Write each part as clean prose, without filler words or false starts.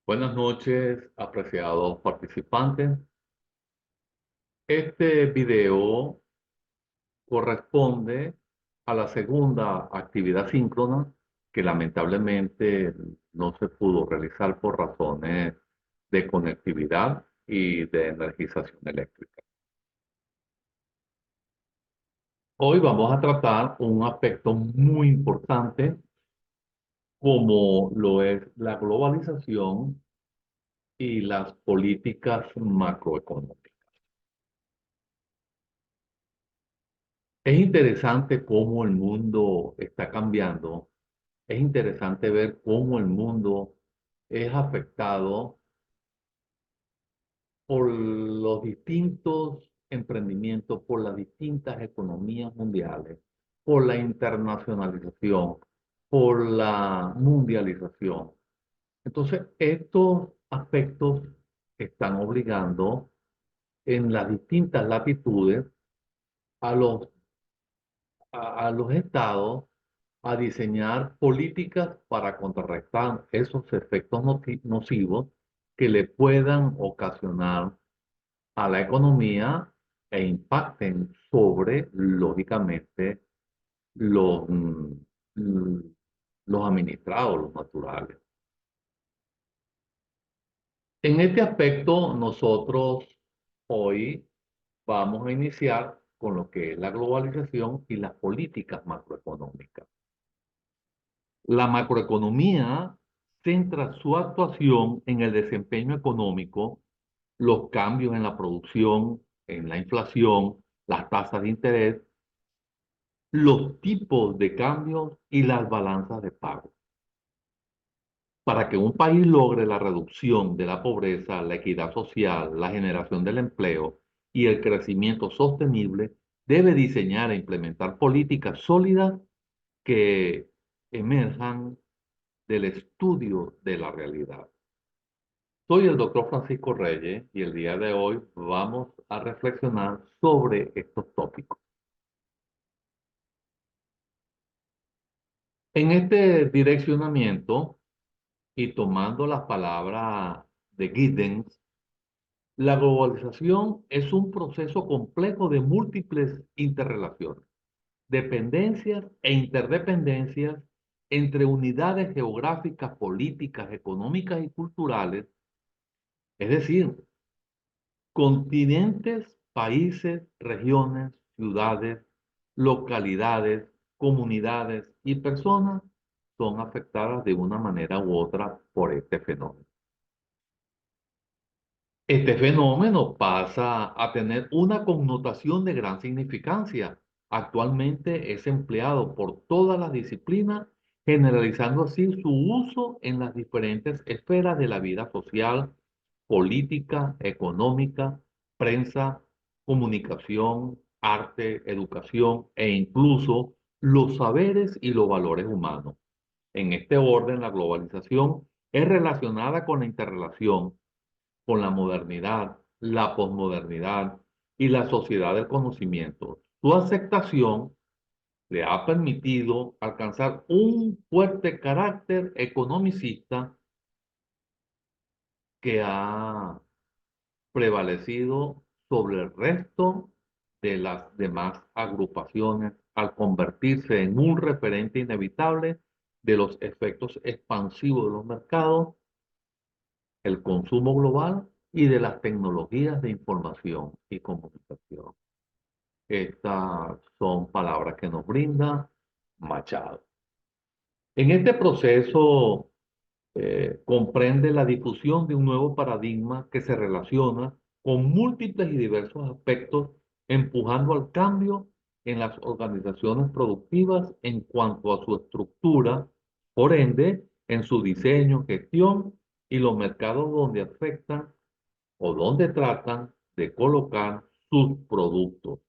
Buenas noches, apreciados participantes. Este video corresponde a la segunda actividad síncrona que lamentablemente no se pudo realizar por razones de conectividad y de energización eléctrica. Hoy vamos a tratar un aspecto muy importante como lo es la globalización y las políticas macroeconómicas. Es interesante cómo el mundo está cambiando. Es interesante ver cómo el mundo es afectado por los distintos emprendimientos, por las distintas economías mundiales, por la internacionalización, por la mundialización. Entonces, estos aspectos están obligando en las distintas latitudes a los estados a diseñar políticas para contrarrestar esos efectos nocivos que le puedan ocasionar a la economía e impacten sobre, lógicamente, los, mm, los administrados, los naturales. En este aspecto, nosotros hoy vamos a iniciar con lo que es la globalización y las políticas macroeconómicas. La macroeconomía centra su actuación en el desempeño económico, los cambios en la producción, en la inflación, las tasas de interés, los tipos de cambios y las balanzas de pago. Para que un país logre la reducción de la pobreza, la equidad social, la generación del empleo y el crecimiento sostenible, debe diseñar e implementar políticas sólidas que emerjan del estudio de la realidad. Soy el doctor Francisco Reyes y el día de hoy vamos a reflexionar sobre estos tópicos. En este direccionamiento y tomando las palabras de Giddens, la globalización es un proceso complejo de múltiples interrelaciones, dependencias e interdependencias entre unidades geográficas, políticas, económicas y culturales, es decir, continentes, países, regiones, ciudades, localidades, comunidades y personas son afectadas de una manera u otra por este fenómeno. Este fenómeno pasa a tener una connotación de gran significancia. Actualmente es empleado por todas las disciplinas, generalizando así su uso en las diferentes esferas de la vida social, política, económica, prensa, comunicación, arte, educación e incluso los saberes y los valores humanos. En este orden, la globalización es relacionada con la interrelación, con la modernidad, la posmodernidad y la sociedad del conocimiento. Su aceptación le ha permitido alcanzar un fuerte carácter economicista que ha prevalecido sobre el resto de las demás agrupaciones al convertirse en un referente inevitable de los efectos expansivos de los mercados, el consumo global y de las tecnologías de información y comunicación. Estas son palabras que nos brinda Machado. En este proceso comprende la difusión de un nuevo paradigma que se relaciona con múltiples y diversos aspectos, empujando al cambio en las organizaciones productivas en cuanto a su estructura, por ende, en su diseño, gestión y los mercados donde afectan o donde tratan de colocar sus productos.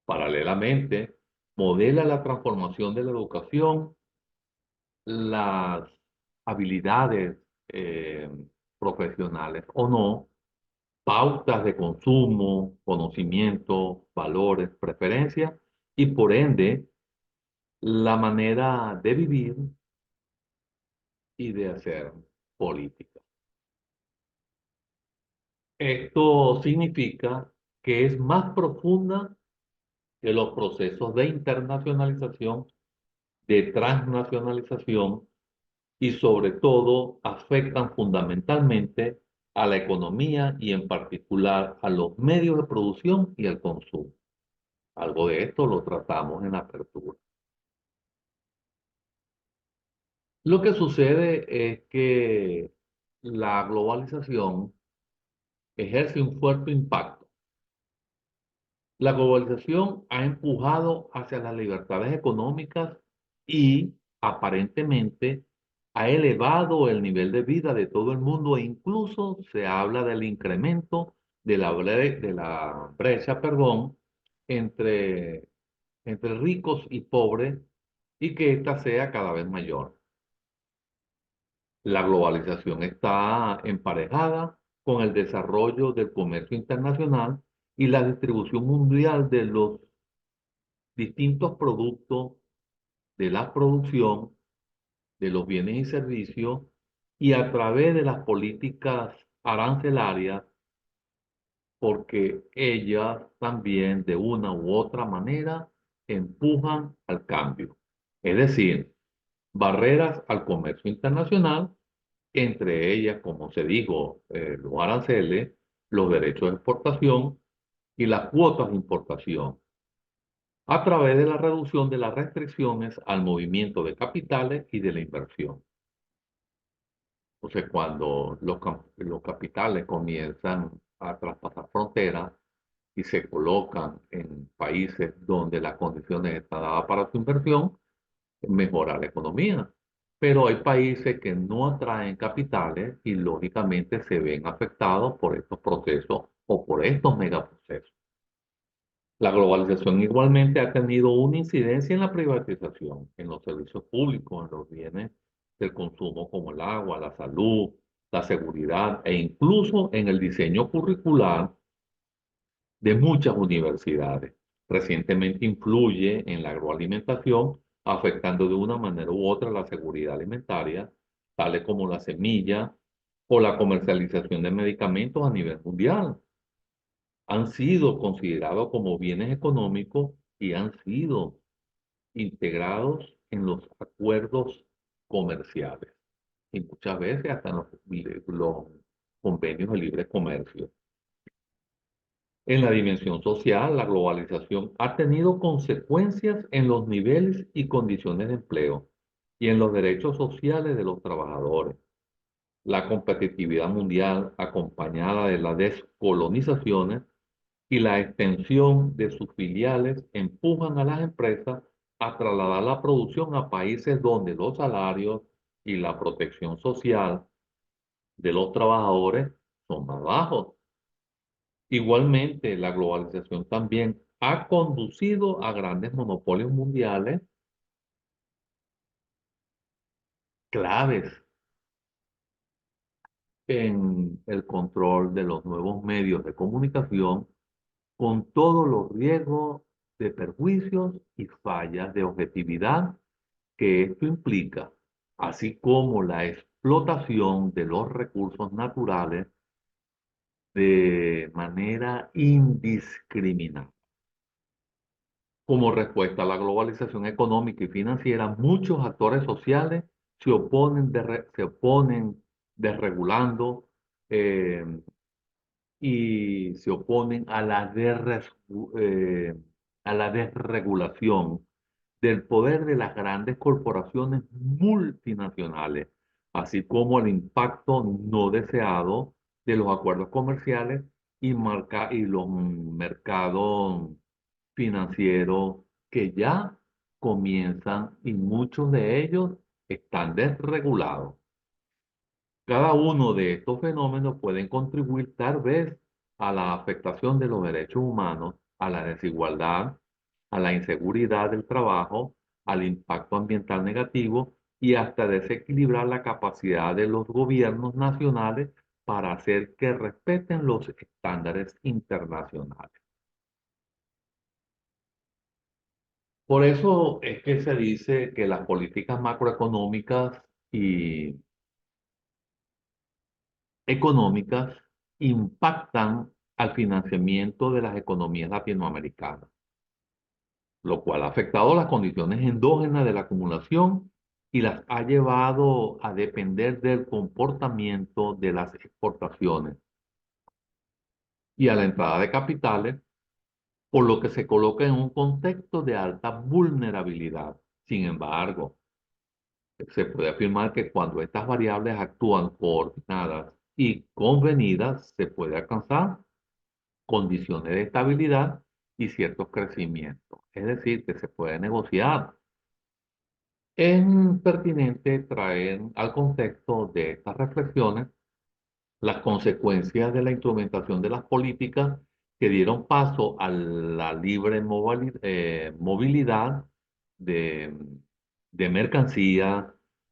Paralelamente, modela la transformación de la educación, las habilidades eh, profesionales o no, pautas de consumo, conocimiento, valores, preferencias y por ende la manera de vivir y de hacer política. Esto significa que es más profunda que los procesos de internacionalización, de transnacionalización y sobre todo afectan fundamentalmente a la economía y en particular a los medios de producción y al consumo. Algo de esto lo tratamos en la apertura. Lo que sucede es que la globalización ejerce un fuerte impacto. La globalización ha empujado hacia las libertades económicas y aparentemente ha elevado el nivel de vida de todo el mundo e incluso se habla del incremento de la brecha, perdón, entre, entre ricos y pobres y que ésta sea cada vez mayor. La globalización está emparejada con el desarrollo del comercio internacional y la distribución mundial de los distintos productos de la producción de los bienes y servicios y a través de las políticas arancelarias, porque ellas también de una u otra manera empujan al cambio. Es decir, barreras al comercio internacional, entre ellas, como se dijo, los aranceles, los derechos de exportación y las cuotas de importación a través de la reducción de las restricciones al movimiento de capitales y de la inversión. Entonces, cuando los capitales comienzan a traspasar fronteras y se colocan en países donde las condiciones están dadas para su inversión, mejora la economía. Pero hay países que no atraen capitales y lógicamente se ven afectados por estos procesos o por estos megaprocesos. La globalización igualmente ha tenido una incidencia en la privatización, en los servicios públicos, en los bienes del consumo como el agua, la salud, la seguridad e incluso en el diseño curricular de muchas universidades. Recientemente influye en la agroalimentación, afectando de una manera u otra la seguridad alimentaria, tales como la semilla o la comercialización de medicamentos a nivel mundial han sido considerados como bienes económicos y han sido integrados en los acuerdos comerciales y muchas veces hasta en los convenios de libre comercio. En la dimensión social, la globalización ha tenido consecuencias en los niveles y condiciones de empleo y en los derechos sociales de los trabajadores. La competitividad mundial, acompañada de las descolonizaciones, y la extensión de sus filiales empujan a las empresas a trasladar la producción a países donde los salarios y la protección social de los trabajadores son más bajos. Igualmente, la globalización también ha conducido a grandes monopolios mundiales claves en el control de los nuevos medios de comunicación con todos los riesgos de perjuicios y fallas de objetividad que esto implica, así como la explotación de los recursos naturales de manera indiscriminada. Como respuesta a la globalización económica y financiera, muchos actores sociales se oponen desregulando eh, y se oponen a la desregulación del poder de las grandes corporaciones multinacionales, así como el impacto no deseado de los acuerdos comerciales y los mercados financieros que ya comienzan y muchos de ellos están desregulados. Cada uno de estos fenómenos pueden contribuir tal vez a la afectación de los derechos humanos, a la desigualdad, a la inseguridad del trabajo, al impacto ambiental negativo y hasta desequilibrar la capacidad de los gobiernos nacionales para hacer que respeten los estándares internacionales. Por eso es que se dice que las políticas macroeconómicas y económicas impactan al financiamiento de las economías latinoamericanas, lo cual ha afectado las condiciones endógenas de la acumulación y las ha llevado a depender del comportamiento de las exportaciones y a la entrada de capitales, por lo que se coloca en un contexto de alta vulnerabilidad. Sin embargo, se puede afirmar que cuando estas variables actúan coordinadas y convenidas, se puede alcanzar condiciones de estabilidad y ciertos crecimientos. Es decir, que se puede negociar. Es pertinente traer al contexto de estas reflexiones las consecuencias de la implementación de las políticas que dieron paso a la libre movilidad de, de mercancías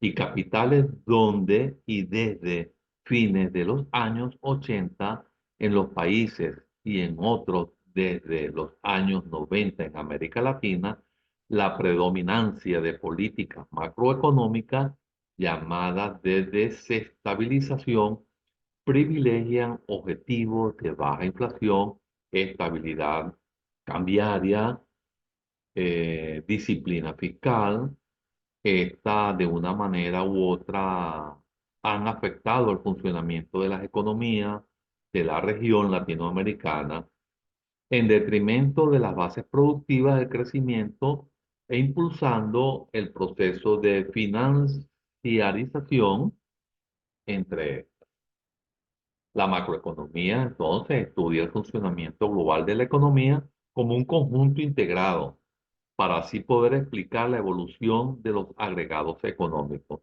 y capitales donde y desde fines de los años 80 en los países y en otros desde los años 90 en América Latina, la predominancia de políticas macroeconómicas llamadas de desestabilización privilegian objetivos de baja inflación, estabilidad cambiaria, disciplina fiscal. Esta de una manera u otra han afectado el funcionamiento de las economías de la región latinoamericana en detrimento de las bases productivas de crecimiento e impulsando el proceso de financiarización entre la macroeconomía. Entonces estudia el funcionamiento global de la economía como un conjunto integrado para así poder explicar la evolución de los agregados económicos.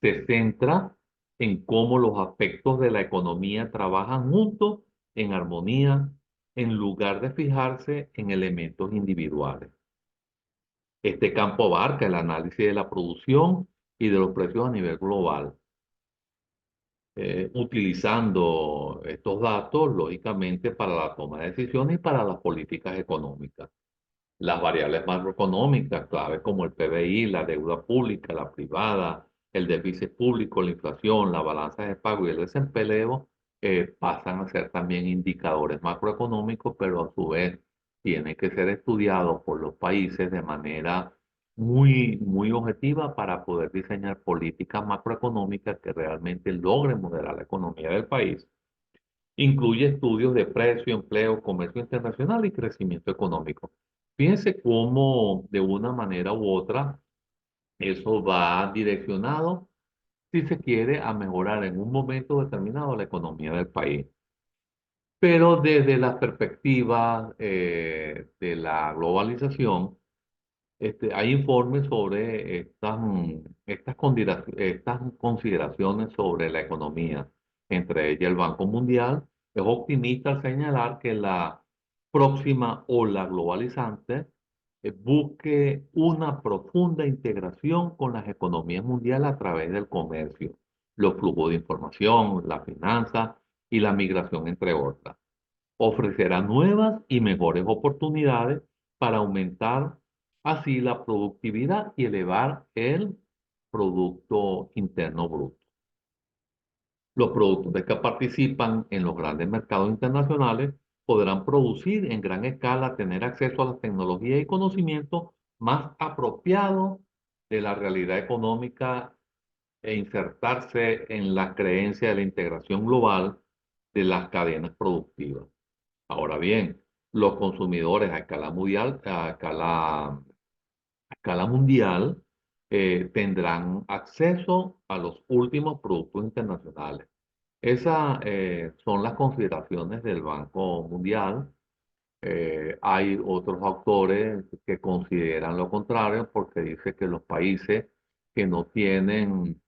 Se centra en cómo los aspectos de la economía trabajan juntos en armonía en lugar de fijarse en elementos individuales. Este campo abarca el análisis de la producción y de los precios a nivel global, utilizando estos datos, lógicamente, para la toma de decisiones y para las políticas económicas. Las variables macroeconómicas, claves como el PBI, la deuda pública, la privada, el déficit público, la inflación, la balanza de pago y el desempleo, pasan a ser también indicadores macroeconómicos, pero a su vez tienen que ser estudiados por los países de manera muy objetiva para poder diseñar políticas macroeconómicas que realmente logren moderar la economía del país. Incluye estudios de precio, empleo, comercio internacional y crecimiento económico. Fíjense cómo de una manera u otra eso va direccionado, si se quiere, a mejorar en un momento determinado la economía del país. Pero desde la perspectiva de la globalización, hay informes sobre estas consideraciones sobre la economía, entre ellas el Banco Mundial. Es optimista al señalar que la próxima ola globalizante busque una profunda integración con las economías mundiales a través del comercio, los flujos de información, la finanza y la migración, entre otras. Ofrecerá nuevas y mejores oportunidades para aumentar así la productividad y elevar el Producto Interno Bruto. Los productores que participan en los grandes mercados internacionales podrán producir en gran escala, tener acceso a la tecnología y conocimiento más apropiados de la realidad económica e insertarse en la creencia de la integración global de las cadenas productivas. Ahora bien, los consumidores a escala mundial tendrán acceso a los últimos productos internacionales. Esas son las consideraciones del Banco Mundial. Hay otros autores que consideran lo contrario porque dice que los países que no tienen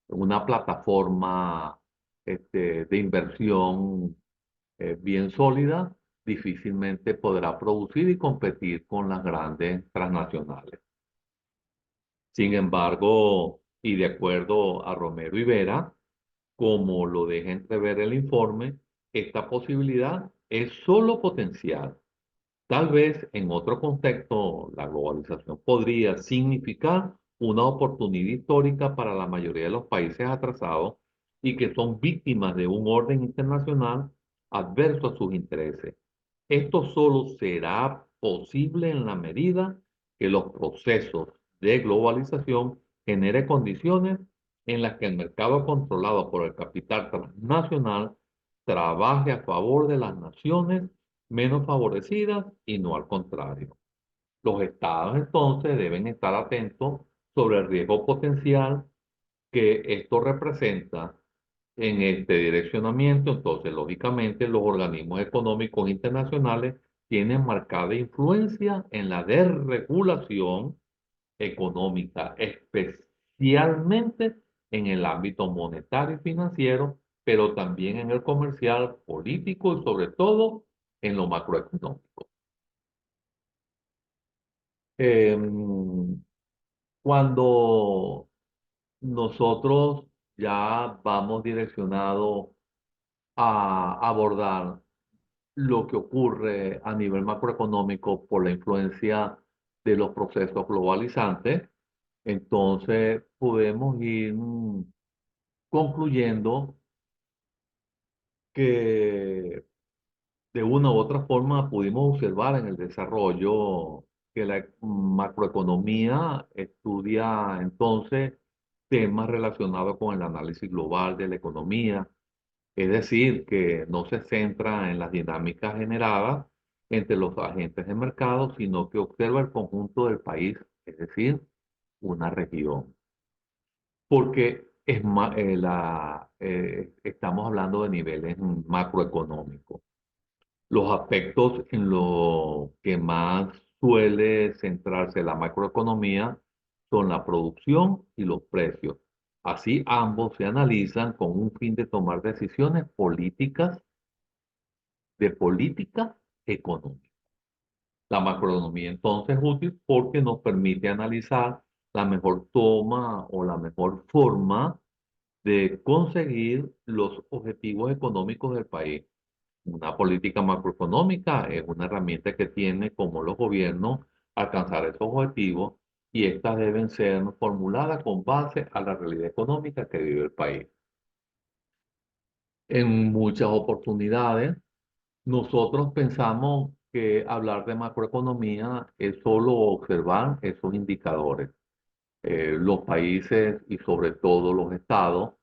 una plataforma de inversión bien sólida, difícilmente podrá producir y competir con las grandes transnacionales. Sin embargo, y de acuerdo a Romero y Vera, como lo deja entrever el informe, esta posibilidad es solo potencial. Tal vez en otro contexto, la globalización podría significar una oportunidad histórica para la mayoría de los países atrasados y que son víctimas de un orden internacional adverso a sus intereses. Esto solo será posible en la medida que los procesos de globalización generen condiciones en las que el mercado controlado por el capital transnacional trabaje a favor de las naciones menos favorecidas y no al contrario. Los estados entonces deben estar atentos sobre el riesgo potencial que esto representa en este direccionamiento. Entonces, lógicamente, los organismos económicos internacionales tienen marcada influencia en la desregulación económica, especialmente en el ámbito monetario y financiero, pero también en el comercial, político y sobre todo en lo macroeconómico. Em, Cuando nosotros ya vamos direccionados a abordar lo que ocurre a nivel macroeconómico por la influencia de los procesos globalizantes, entonces podemos ir concluyendo que de una u otra forma pudimos observar en el desarrollo que la macroeconomía estudia entonces temas relacionados con el análisis global de la economía, es decir, que no se centra en las dinámicas generadas entre los agentes de mercado, sino que observa el conjunto del país, es decir, una región. Porque estamos hablando de niveles macroeconómicos. Los aspectos en los que más suele centrarse la macroeconomía son la producción y los precios. Así ambos se analizan con un fin de tomar decisiones políticas de política económica. La macroeconomía entonces es útil porque nos permite analizar la mejor toma o la mejor forma de conseguir los objetivos económicos del país. Una política macroeconómica es una herramienta que tiene como los gobiernos alcanzar esos objetivos y estas deben ser formuladas con base a la realidad económica que vive el país. En muchas oportunidades, nosotros pensamos que hablar de macroeconomía es solo observar esos indicadores. Los países y sobre todo los estados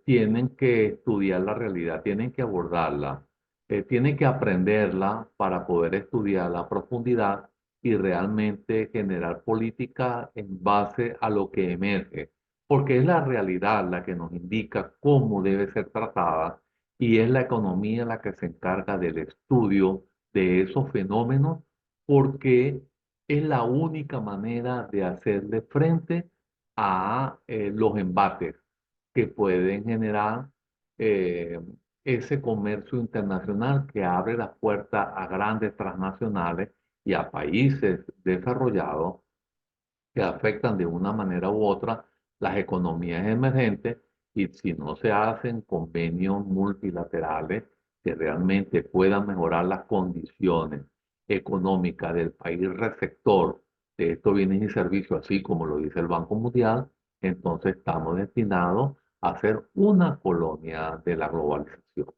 tienen que estudiar la realidad, tienen que abordarla, tienen que aprenderla para poder estudiarla a profundidad y realmente generar política en base a lo que emerge, porque es la realidad la que nos indica cómo debe ser tratada y es la economía la que se encarga del estudio de esos fenómenos, porque es la única manera de hacerle frente a los embates que pueden generar eh, ese comercio internacional que abre las puertas a grandes transnacionales y a países desarrollados que afectan de una manera u otra las economías emergentes, y si no se hacen convenios multilaterales que realmente puedan mejorar las condiciones económicas del país receptor de estos bienes y servicios, así como lo dice el Banco Mundial, entonces estamos destinados a ser una colonia de la globalización.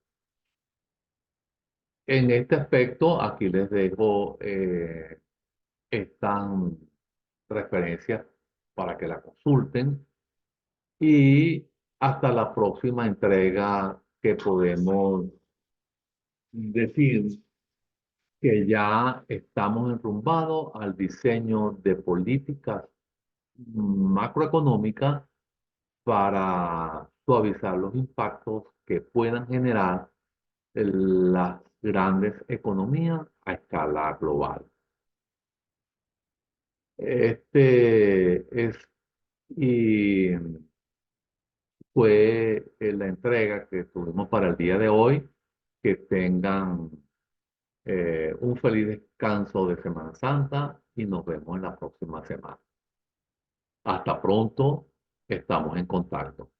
En este aspecto, aquí les dejo estas referencias para que la consulten y hasta la próxima entrega que podemos decir que ya estamos enrumbados al diseño de políticas macroeconómicas para suavizar los impactos que puedan generar las grandes economías a escala global. Este es y fue la entrega que tuvimos para el día de hoy. Que tengan un feliz descanso de Semana Santa y nos vemos en la próxima semana. Hasta pronto, estamos en contacto.